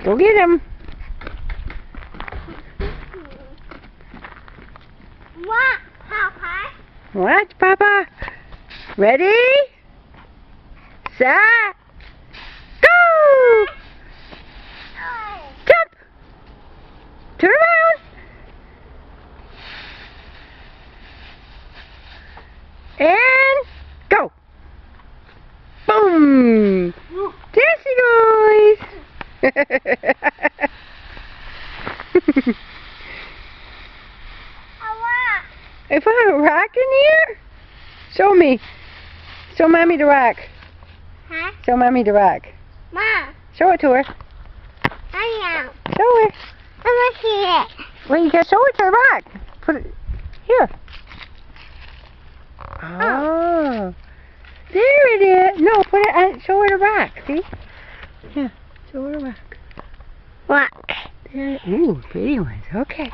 Go get him. What, Papa? Watch, Papa. Ready? Set. Go! Jump! Turn around! And go! Boom! There she goes! I found a rock in here? Show me. Show Mommy the rock. Huh? Show Mommy the rock. Mom, Show it to her. I am. Show her. I want to see it. Well, you gotta show it to the rock. Put it here. Oh. There it is. No, put it on. Show her the rock. See? Yeah. Show her the rock. What? There. Ooh, pretty ones. Okay.